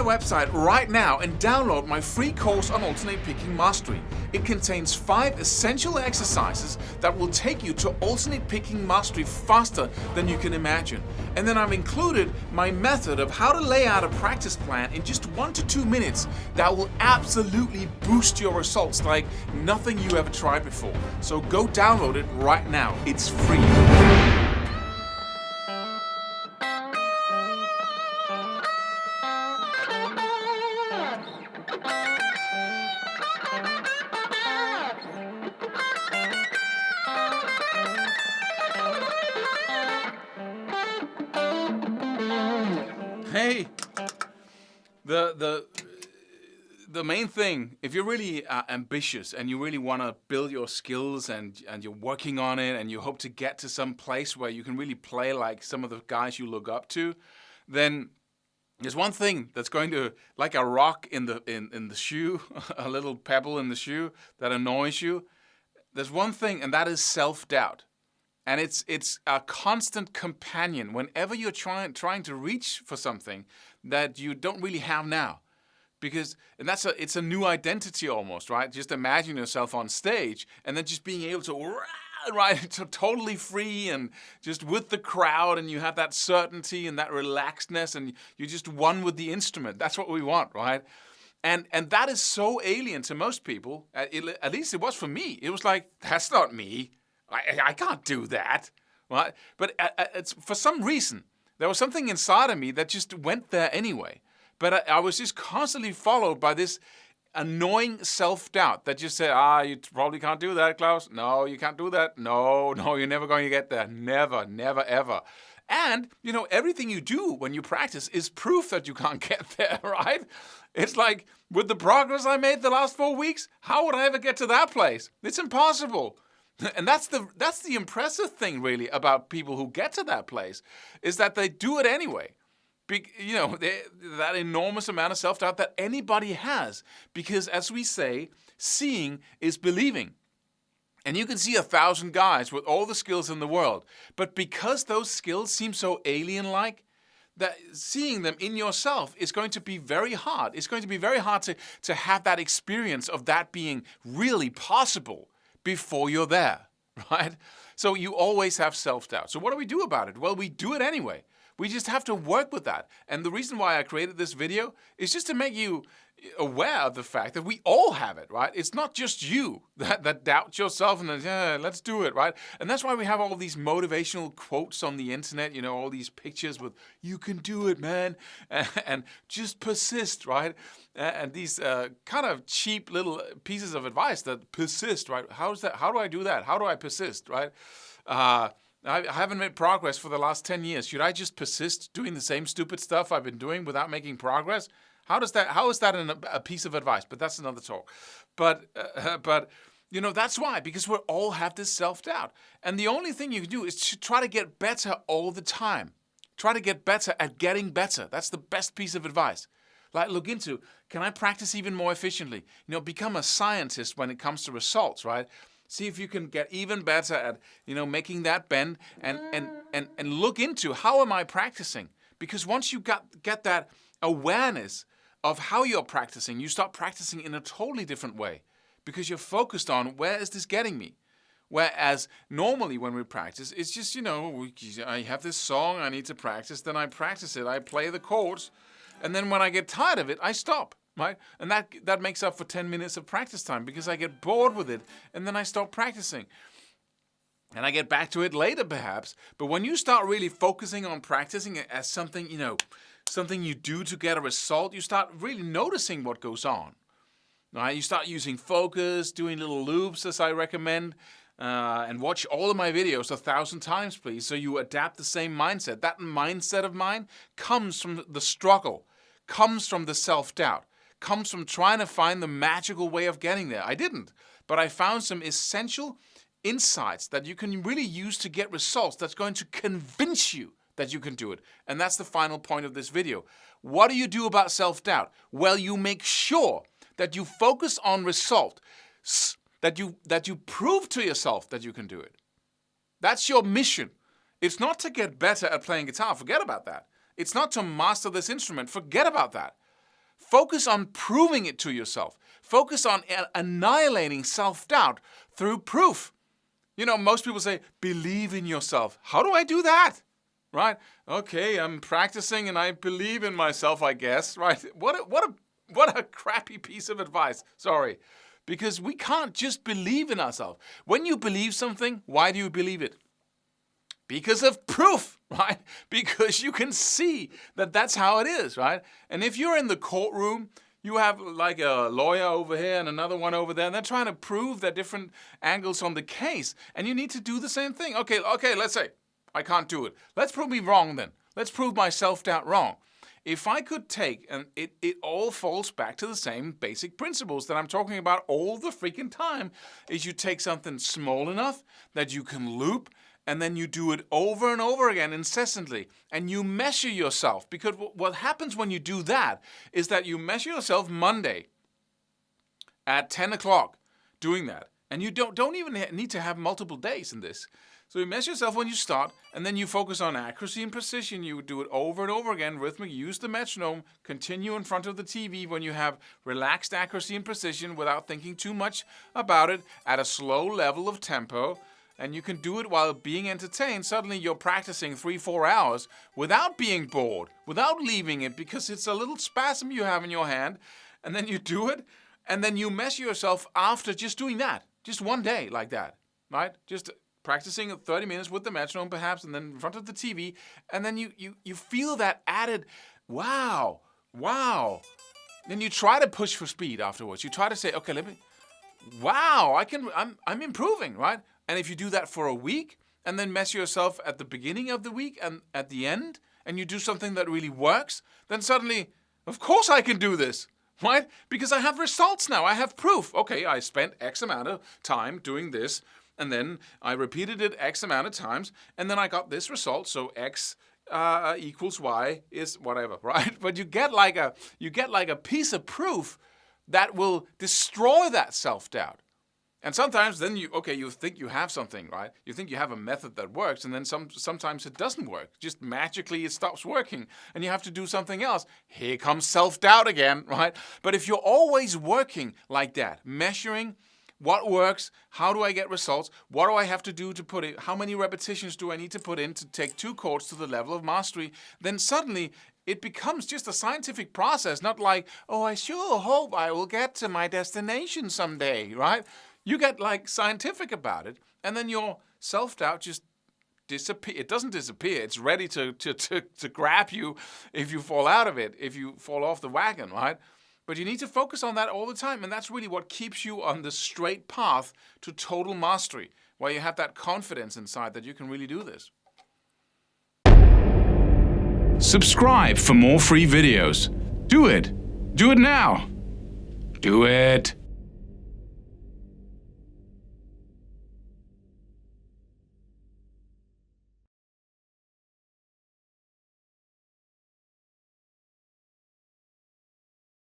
website right now and download my free course on alternate picking mastery. It contains 5 essential exercises that will take you to alternate picking mastery faster than you can imagine. And then I've included my method of how to lay out a practice plan in just 1 to 2 minutes that will absolutely boost your results like nothing you ever tried before. So go download it right now. It's free. Hey, the main thing, if you're really ambitious and you really want to build your skills and you're working on it and you hope to get to some place where you can really play like some of the guys you look up to, then there's one thing that's going to, like a rock in the shoe, a little pebble in the shoe that annoys you. There's one thing, and that is self-doubt. And it's a constant companion whenever you're trying to reach for something that you don't really have now. Because it's a new identity almost, right? Just imagine yourself on stage and then just being able to totally free and just with the crowd, and you have that certainty and that relaxedness, and you're just one with the instrument. That's what we want, right? And that is so alien to most people. At least it was for me. It was like, that's not me. I can't do that, right? But it's, for some reason, there was something inside of me that just went there anyway. But I was just constantly followed by this annoying self-doubt that just said, you probably can't do that, Claus. No, you can't do that. No, you're never going to get there. Never, never, ever. And, everything you do when you practice is proof that you can't get there, right? It's like, with the progress I made the last 4 weeks, how would I ever get to that place? It's impossible. And that's the impressive thing, really, about people who get to that place, is that they do it anyway. That enormous amount of self-doubt that anybody has. Because, as we say, seeing is believing. And you can see 1,000 guys with all the skills in the world. But because those skills seem so alien-like, that seeing them in yourself is going to be very hard. It's going to be very hard to have that experience of that being really possible before you're there, right? So you always have self-doubt. So what do we do about it? Well, we do it anyway. We just have to work with that. And the reason why I created this video is just to make you aware of the fact that we all have it, right? It's not just you that doubts yourself and then, let's do it, right? And that's why we have all these motivational quotes on the internet, all these pictures with, you can do it, man, and just persist, right? And these kind of cheap little pieces of advice that persist, right? How do I do that? How do I persist, right? I haven't made progress for the last 10 years. Should I just persist doing the same stupid stuff I've been doing without making progress? How is that a piece of advice? But that's another talk. But that's why, because we all have this self-doubt. And the only thing you can do is to try to get better all the time. Try to get better at getting better. That's the best piece of advice. Like, look into, can I practice even more efficiently? Become a scientist when it comes to results, right? See if you can get even better at, making that bend and look into, how am I practicing? Because once you get that awareness of how you're practicing, you start practicing in a totally different way because you're focused on, where is this getting me? Whereas normally when we practice, it's just, I have this song I need to practice, then I practice it, I play the chords, and then when I get tired of it, I stop. Right? And that makes up for 10 minutes of practice time because I get bored with it and then I stop practicing. And I get back to it later perhaps. But when you start really focusing on practicing it as something, something you do to get a result, you start really noticing what goes on. Right? You start using focus, doing little loops as I recommend, and watch all of my videos 1,000 times, please, so you adapt the same mindset. That mindset of mine comes from the struggle, comes from the self-doubt. Comes from trying to find the magical way of getting there. I didn't, but I found some essential insights that you can really use to get results that's going to convince you that you can do it. And that's the final point of this video. What do you do about self-doubt? Well, you make sure that you focus on result, that you prove to yourself that you can do it. That's your mission. It's not to get better at playing guitar. Forget about that. It's not to master this instrument. Forget about that. Focus on proving it to yourself. Focus on annihilating self-doubt through proof. You know, most people say, believe in yourself. How do I do that? Right? Okay, I'm practicing and I believe in myself, I guess. Right? What a crappy piece of advice. Sorry. Because we can't just believe in ourselves. When you believe something, why do you believe it? Because of proof, right? Because you can see that that's how it is, right? And if you're in the courtroom, you have like a lawyer over here and another one over there, and they're trying to prove their different angles on the case. And you need to do the same thing. Okay, let's say I can't do it. Let's prove me wrong then. Let's prove my self-doubt wrong. If I could take, and it all falls back to the same basic principles that I'm talking about all the freaking time, is you take something small enough that you can loop, and then you do it over and over again incessantly. And you measure yourself. Because what happens when you do that is that you measure yourself Monday at 10 o'clock doing that. And you don't even need to have multiple days in this. So you measure yourself when you start, and then you focus on accuracy and precision. You do it over and over again, rhythmic. Use the metronome. Continue in front of the TV when you have relaxed accuracy and precision without thinking too much about it at a slow level of tempo. And you can do it while being entertained. Suddenly you're practicing 3-4 hours without being bored, without leaving it, because it's a little spasm you have in your hand. And then you do it, and then you measure yourself after just doing that. Just one day like that, right? Just practicing 30 minutes with the metronome perhaps, and then in front of the TV. And then you feel that added, wow. Then you try to push for speed afterwards. You try to say, okay, I'm improving, right? And if you do that for a week, and then measure yourself at the beginning of the week and at the end, and you do something that really works, then suddenly, of course I can do this, right? Because I have results now. I have proof. Okay, I spent X amount of time doing this, and then I repeated it X amount of times, and then I got this result. So X equals Y is whatever, right? But you get like a piece of proof that will destroy that self-doubt. And sometimes then you think you have something, right? You think you have a method that works, and then sometimes it doesn't work. Just magically it stops working, and you have to do something else. Here comes self-doubt again, right? But if you're always working like that, measuring what works, how do I get results, what do I have to do to put it, how many repetitions do I need to put in to take 2 chords to the level of mastery, then suddenly it becomes just a scientific process, not like, oh, I sure hope I will get to my destination someday, right? You get like scientific about it, and then your self-doubt just disappears. It doesn't disappear. It's ready to grab you if you fall out of it, if you fall off the wagon, right? But you need to focus on that all the time, and that's really what keeps you on the straight path to total mastery, where you have that confidence inside that you can really do this. Subscribe for more free videos. Do it. Do it now. Do it.